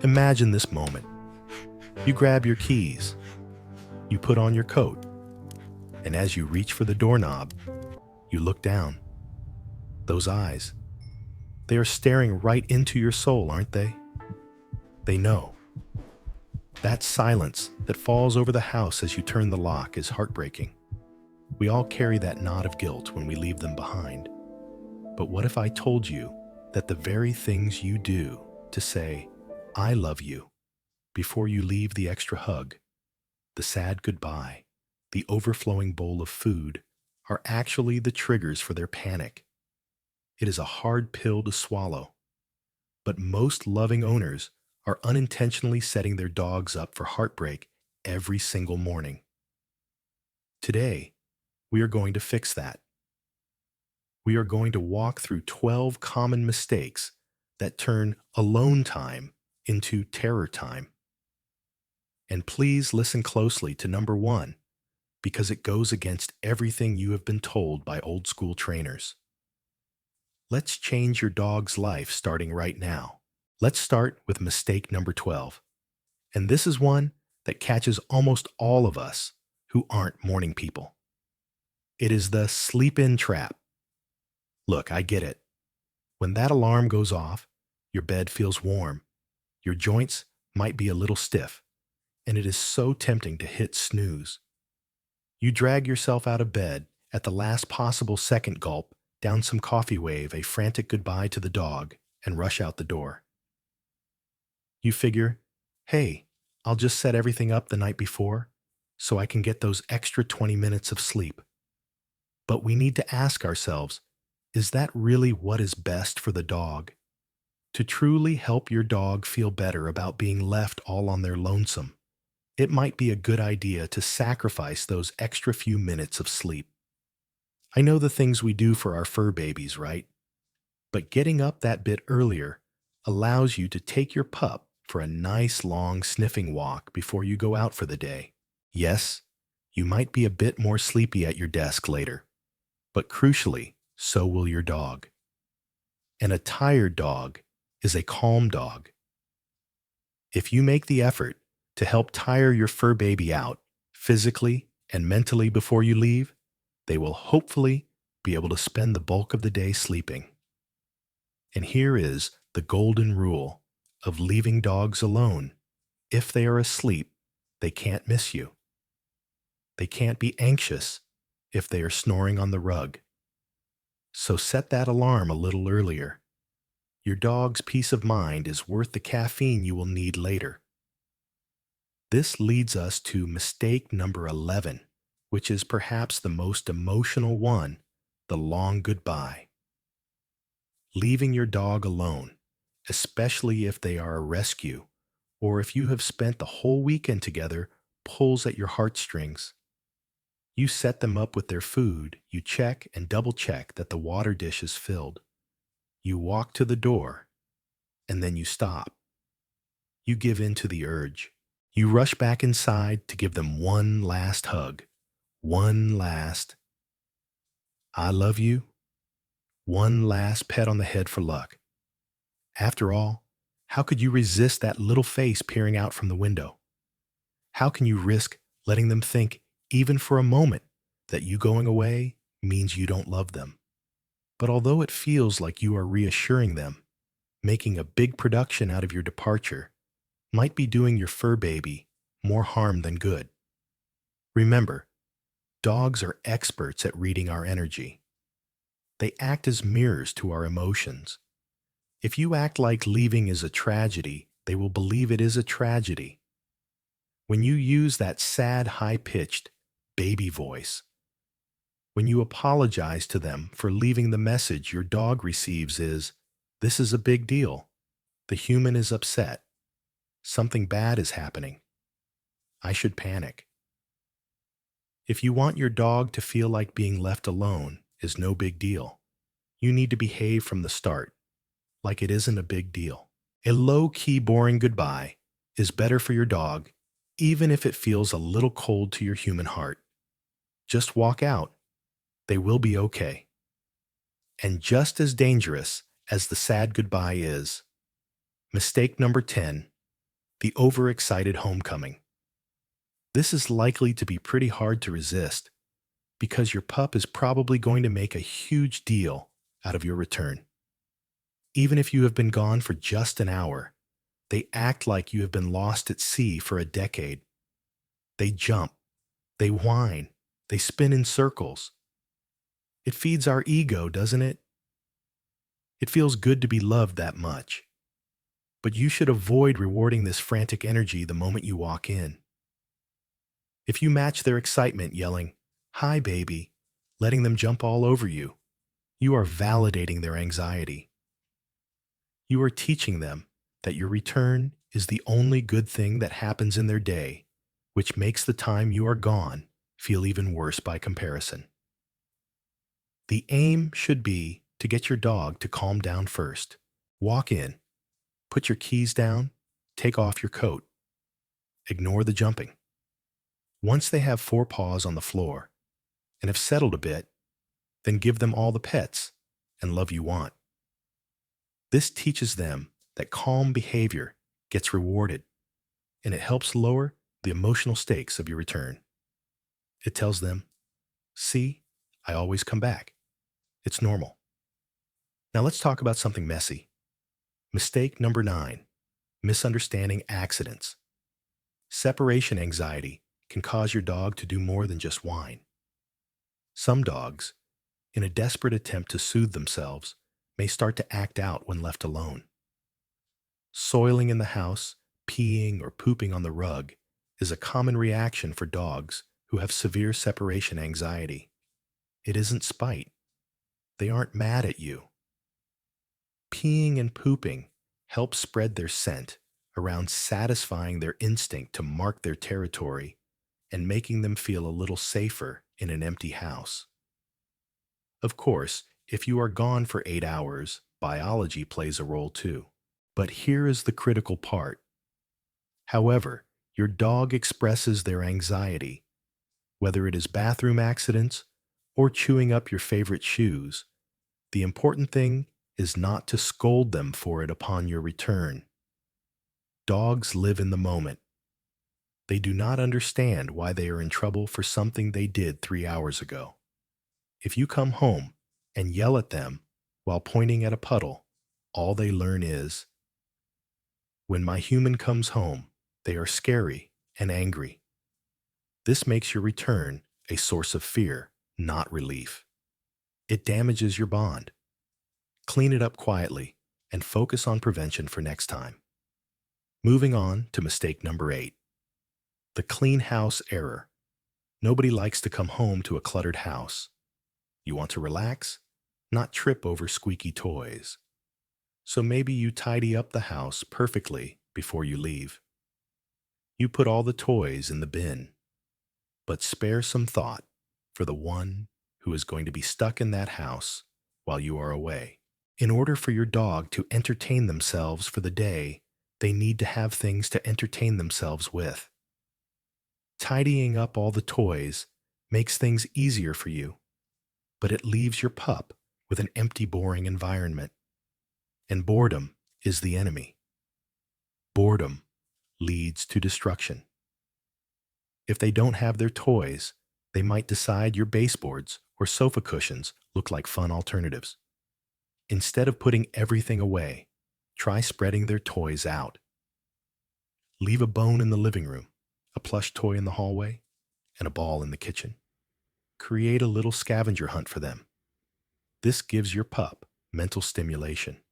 Imagine this moment. You grab your keys, you put on your coat, and as you reach for the doorknob, you look down. Those eyes, they are staring right into your soul, aren't they? They know. That silence that falls over the house as you turn the lock is heartbreaking. We all carry that knot of guilt when we leave them behind. But what if I told you that the very things you do to say, I love you, before you leave the extra hug, the sad goodbye, the overflowing bowl of food, are actually the triggers for their panic? It is a hard pill to swallow, but most loving owners are unintentionally setting their dogs up for heartbreak every single morning. Today, we are going to fix that. We are going to walk through 12 common mistakes that turn alone time into terror time. And please listen closely to number 1, because it goes against everything you have been told by old school trainers. Let's change your dog's life starting right now. Let's start with mistake number 12. And this is one that catches almost all of us who aren't morning people. It is the sleep-in trap. Look, I get it. When that alarm goes off, your bed feels warm, your joints might be a little stiff, and it is so tempting to hit snooze. You drag yourself out of bed at the last possible second, gulp down some coffee, wave a frantic goodbye to the dog, and rush out the door. You figure, hey, I'll just set everything up the night before so I can get those extra 20 minutes of sleep. But we need to ask ourselves, is that really what is best for the dog? To truly help your dog feel better about being left all on their lonesome, it might be a good idea to sacrifice those extra few minutes of sleep. I know the things we do for our fur babies, right? But getting up that bit earlier allows you to take your pup for a nice long sniffing walk before you go out for the day. Yes, you might be a bit more sleepy at your desk later, but crucially, so will your dog. And a tired dog is a calm dog. If you make the effort to help tire your fur baby out physically and mentally before you leave, they will hopefully be able to spend the bulk of the day sleeping. And here is the golden rule of leaving dogs alone. If they are asleep, they can't miss you. They can't be anxious if they are snoring on the rug. So set that alarm a little earlier. Your dog's peace of mind is worth the caffeine you will need later. This leads us to mistake number 11, which is perhaps the most emotional one, the long goodbye. Leaving your dog alone, especially if they are a rescue, or if you have spent the whole weekend together, pulls at your heartstrings. You set them up with their food, you check and double check that the water dish is filled. You walk to the door, and then you stop. You give in to the urge. You rush back inside to give them one last hug, one last, I love you, one last pet on the head for luck. After all, how could you resist that little face peering out from the window? How can you risk letting them think, even for a moment, that you going away means you don't love them? But although it feels like you are reassuring them, making a big production out of your departure might be doing your fur baby more harm than good. Remember, dogs are experts at reading our energy. They act as mirrors to our emotions. If you act like leaving is a tragedy, they will believe it is a tragedy. When you use that sad, high-pitched baby voice, when you apologize to them for leaving, the message your dog receives is, this is a big deal. The human is upset. Something bad is happening. I should panic. If you want your dog to feel like being left alone is no big deal, you need to behave from the start like it isn't a big deal. A low-key, boring goodbye is better for your dog, even if it feels a little cold to your human heart. Just walk out. They will be okay. And just as dangerous as the sad goodbye is, mistake number 10 The overexcited homecoming. This is likely to be pretty hard to resist because your pup is probably going to make a huge deal out of your return. Even if you have been gone for just an hour, they act like you have been lost at sea for a decade. They jump, they whine, they spin in circles. It feeds our ego, doesn't it? It feels good to be loved that much. But you should avoid rewarding this frantic energy the moment you walk in. If you match their excitement yelling, "Hi, baby," letting them jump all over you, you are validating their anxiety. You are teaching them that your return is the only good thing that happens in their day, which makes the time you are gone feel even worse by comparison. The aim should be to get your dog to calm down first. Walk in, put your keys down, take off your coat. Ignore the jumping. Once they have 4 paws on the floor and have settled a bit, then give them all the pets and love you want. This teaches them that calm behavior gets rewarded, and it helps lower the emotional stakes of your return. It tells them, "See, I always come back. It's normal." Now let's talk about something messy. Mistake number 9, misunderstanding accidents. Separation anxiety can cause your dog to do more than just whine. Some dogs, in a desperate attempt to soothe themselves, may start to act out when left alone. Soiling in the house, peeing, or pooping on the rug is a common reaction for dogs who have severe separation anxiety. It isn't spite. They aren't mad at you. Peeing and pooping help spread their scent around, satisfying their instinct to mark their territory and making them feel a little safer in an empty house. Of course, if you are gone for 8 hours, biology plays a role too. But here is the critical part. However, your dog expresses their anxiety, whether it is bathroom accidents or chewing up your favorite shoes. The important thing is not to scold them for it upon your return. Dogs live in the moment. They do not understand why they are in trouble for something they did 3 hours ago. If you come home and yell at them while pointing at a puddle, all they learn is, "When my human comes home, they are scary and angry." This makes your return a source of fear, not relief. It damages your bond. Clean it up quietly and focus on prevention for next time. Moving on to mistake number 8. The clean house error. Nobody likes to come home to a cluttered house. You want to relax, not trip over squeaky toys. So maybe you tidy up the house perfectly before you leave. You put all the toys in the bin, but spare some thought for the one who is going to be stuck in that house while you are away. In order for your dog to entertain themselves for the day, they need to have things to entertain themselves with. Tidying up all the toys makes things easier for you, but it leaves your pup with an empty, boring environment. And boredom is the enemy. Boredom leads to destruction. If they don't have their toys, they might decide your baseboards or sofa cushions look like fun alternatives. Instead of putting everything away, try spreading their toys out. Leave a bone in the living room, a plush toy in the hallway, and a ball in the kitchen. Create a little scavenger hunt for them. This gives your pup mental stimulation.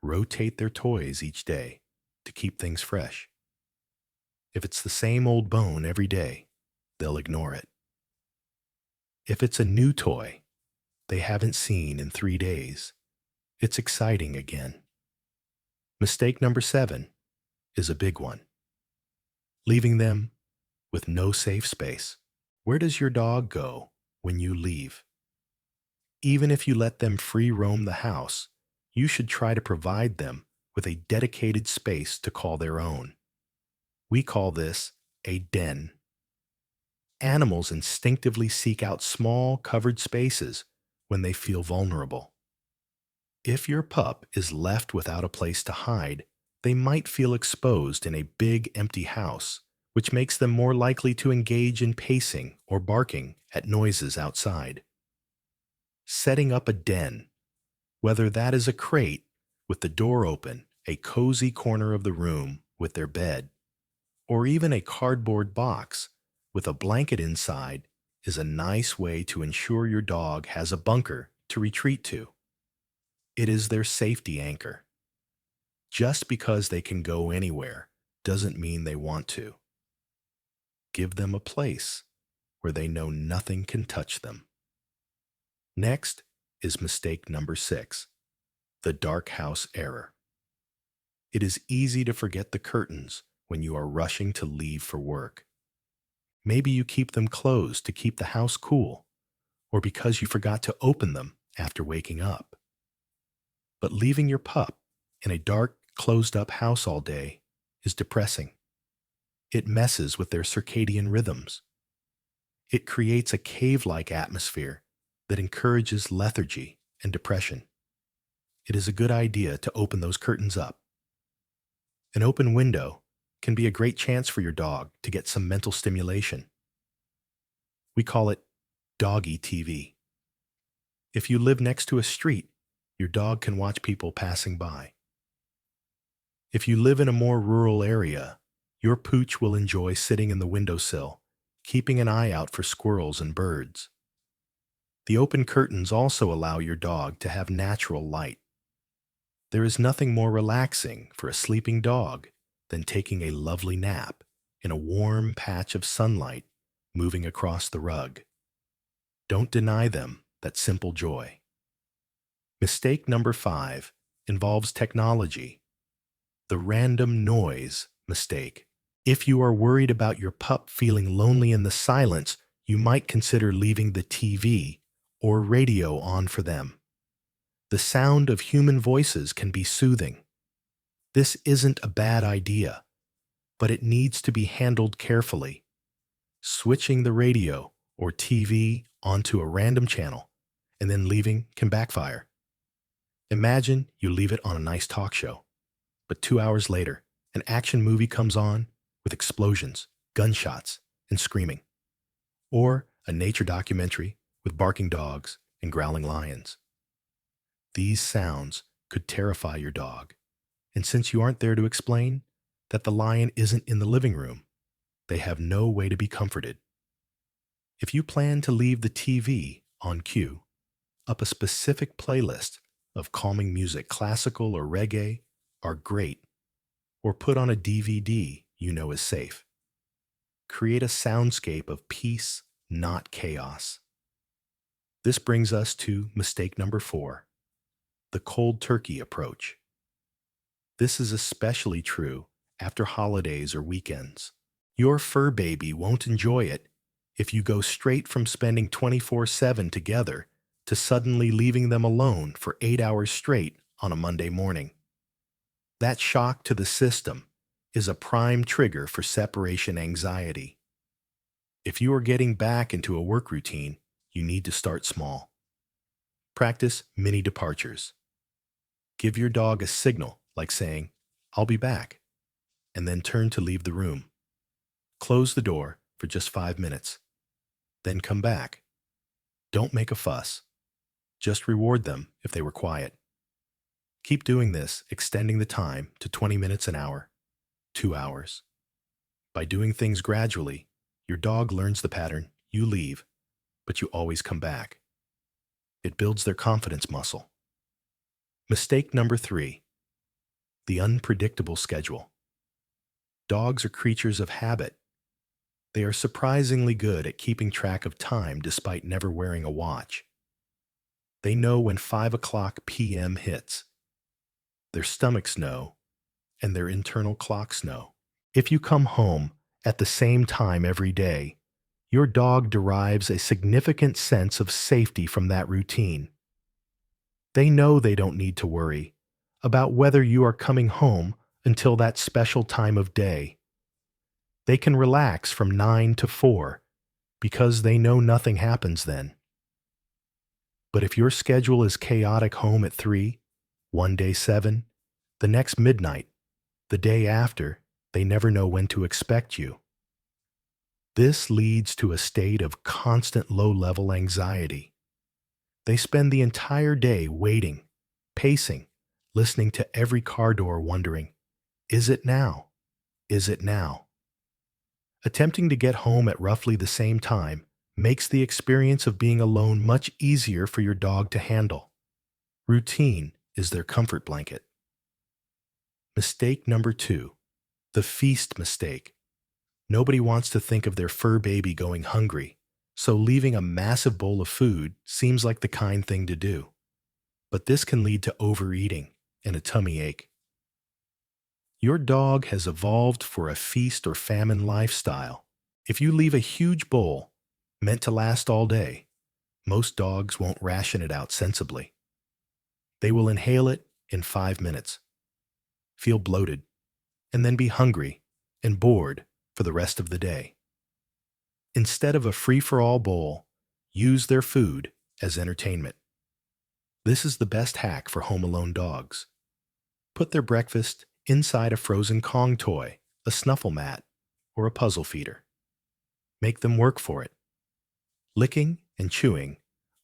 Rotate their toys each day to keep things fresh. If it's the same old bone every day, they'll ignore it. If it's a new toy they haven't seen in 3 days, it's exciting again. Mistake number 7 is a big one. Leaving them with no safe space. Where does your dog go when you leave? Even if you let them free roam the house, you should try to provide them with a dedicated space to call their own. We call this a den. Animals instinctively seek out small, covered spaces when they feel vulnerable. If your pup is left without a place to hide, They might feel exposed in a big, empty house, which makes them more likely to engage in pacing or barking at noises outside. Setting up a den, whether that is a crate with the door open, a cozy corner of the room with their bed, or even a cardboard box with a blanket inside, is a nice way to ensure your dog has a bunker to retreat to. It is their safety anchor. Just because they can go anywhere doesn't mean they want to. Give them a place where they know nothing can touch them. Next is mistake number 6, the dark house error. It is easy to forget the curtains when you are rushing to leave for work. Maybe you keep them closed to keep the house cool, or because you forgot to open them after waking up. But leaving your pup in a dark, closed-up house all day is depressing. It messes with their circadian rhythms. It creates a cave-like atmosphere that encourages lethargy and depression. It is a good idea to open those curtains up. An open window can be a great chance for your dog to get some mental stimulation. We call it doggy TV. If you live next to a street, your dog can watch people passing by. If you live in a more rural area, your pooch will enjoy sitting in the windowsill, keeping an eye out for squirrels and birds. The open curtains also allow your dog to have natural light. There is nothing more relaxing for a sleeping dog than taking a lovely nap in a warm patch of sunlight moving across the rug. Don't deny them that simple joy. Mistake number 5 involves technology. The random noise mistake. If you are worried about your pup feeling lonely in the silence, you might consider leaving the TV or radio on for them. The sound of human voices can be soothing. This isn't a bad idea, but it needs to be handled carefully. Switching the radio or TV onto a random channel and then leaving can backfire. Imagine you leave it on a nice talk show, but 2 hours later, an action movie comes on with explosions, gunshots, and screaming. Or a nature documentary with barking dogs and growling lions. These sounds could terrify your dog, and since you aren't there to explain that the lion isn't in the living room, they have no way to be comforted. If you plan to leave the TV on cue, up a specific playlist of calming music, classical or reggae, are great, or put on a DVD you know is safe. Create a soundscape of peace, not chaos. This brings us to mistake number 4, the cold turkey approach. This is especially true after holidays or weekends. Your fur baby won't enjoy it if you go straight from spending 24/7 together to suddenly leaving them alone for 8 hours straight on a Monday morning. That shock to the system is a prime trigger for separation anxiety. If you are getting back into a work routine, you need to start small. Practice mini departures. Give your dog a signal like saying, "I'll be back," and then turn to leave the room. Close the door for just 5 minutes. Then come back. Don't make a fuss. Just reward them if they were quiet. Keep doing this, extending the time to 20 minutes an hour, 2 hours. By doing things gradually, your dog learns the pattern: you leave, but you always come back. It builds their confidence muscle. Mistake number 3, the unpredictable schedule. Dogs are creatures of habit. They are surprisingly good at keeping track of time despite never wearing a watch. They know when 5 p.m. hits. Their stomachs know, and their internal clocks know. If you come home at the same time every day, your dog derives a significant sense of safety from that routine. They know they don't need to worry about whether you are coming home until that special time of day. They can relax from 9 to 4 because they know nothing happens then. But if your schedule is chaotic: home at 3, one day 7, the next midnight, The day after, they never know when to expect you. This leads to a state of constant low-level anxiety. They spend the entire day waiting, pacing, listening to every car door wondering, is it now? Is it now? Attempting to get home at roughly the same time makes the experience of being alone much easier for your dog to handle. Routine is their comfort blanket. Mistake number 2, the feast mistake. Nobody wants to think of their fur baby going hungry, so leaving a massive bowl of food seems like the kind thing to do. But this can lead to overeating and a tummy ache. Your dog has evolved for a feast or famine lifestyle. If you leave a huge bowl, meant to last all day, most dogs won't ration it out sensibly. They will inhale it in 5 minutes, feel bloated, and then be hungry and bored for the rest of the day. Instead of a free-for-all bowl, use their food as entertainment. This is the best hack for home-alone dogs. Put their breakfast inside a frozen Kong toy, a snuffle mat, or a puzzle feeder. Make them work for it. Licking and chewing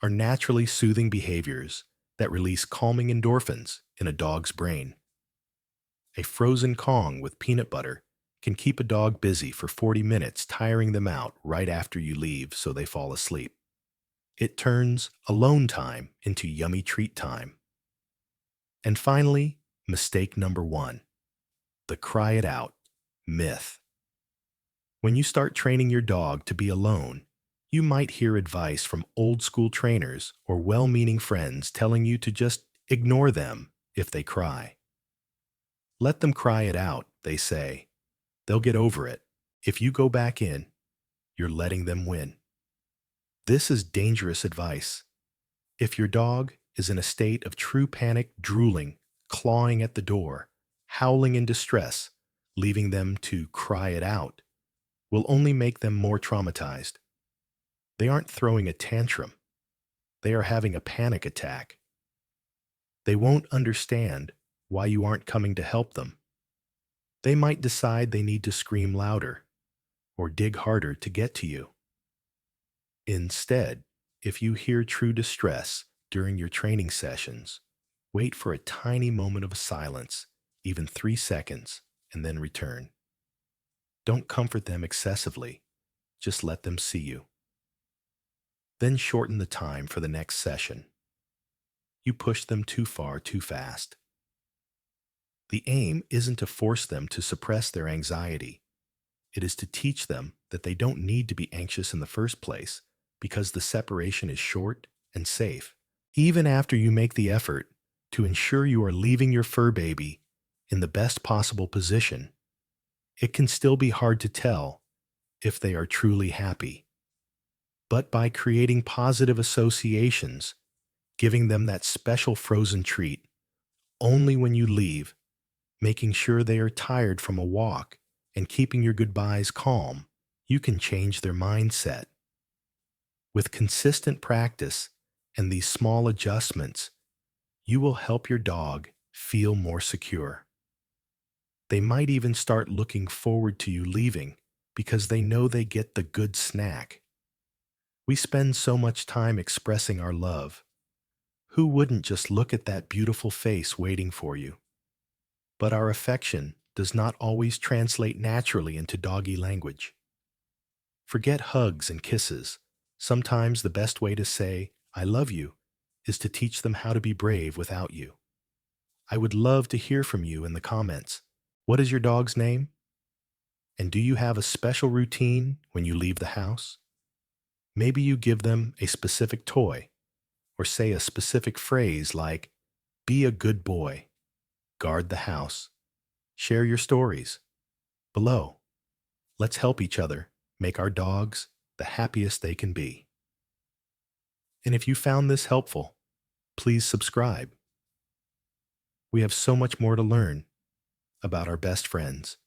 are naturally soothing behaviors that release calming endorphins in a dog's brain. A frozen Kong with peanut butter can keep a dog busy for 40 minutes, tiring them out right after you leave so they fall asleep. It turns alone time into yummy treat time. And finally, mistake number 1, the cry it out myth. When you start training your dog to be alone, you might hear advice from old-school trainers or well-meaning friends telling you to just ignore them if they cry. Let them cry it out, they say. They'll get over it. If you go back in, you're letting them win. This is dangerous advice. If your dog is in a state of true panic, drooling, clawing at the door, howling in distress, leaving them to cry it out, will only make them more traumatized. They aren't throwing a tantrum. They are having a panic attack. They won't understand why you aren't coming to help them. They might decide they need to scream louder or dig harder to get to you. Instead, if you hear true distress during your training sessions, wait for a tiny moment of silence, even 3 seconds, and then return. Don't comfort them excessively. Just let them see you. Then shorten the time for the next session. You push them too far too fast. The aim isn't to force them to suppress their anxiety. It is to teach them that they don't need to be anxious in the first place because the separation is short and safe. Even after you make the effort to ensure you are leaving your fur baby in the best possible position, it can still be hard to tell if they are truly happy. But by creating positive associations, giving them that special frozen treat only when you leave, making sure they are tired from a walk, and keeping your goodbyes calm, you can change their mindset. With consistent practice and these small adjustments, you will help your dog feel more secure. They might even start looking forward to you leaving because they know they get the good snack. We spend so much time expressing our love. Who wouldn't just look at that beautiful face waiting for you? But our affection does not always translate naturally into doggy language. Forget hugs and kisses. Sometimes the best way to say, "I love you," is to teach them how to be brave without you. I would love to hear from you in the comments. What is your dog's name? And do you have a special routine when you leave the house? Maybe you give them a specific toy, or say a specific phrase like, "Be a good boy," "Guard the house." Share your stories below. Let's help each other make our dogs the happiest they can be. And if you found this helpful, please subscribe. We have so much more to learn about our best friends.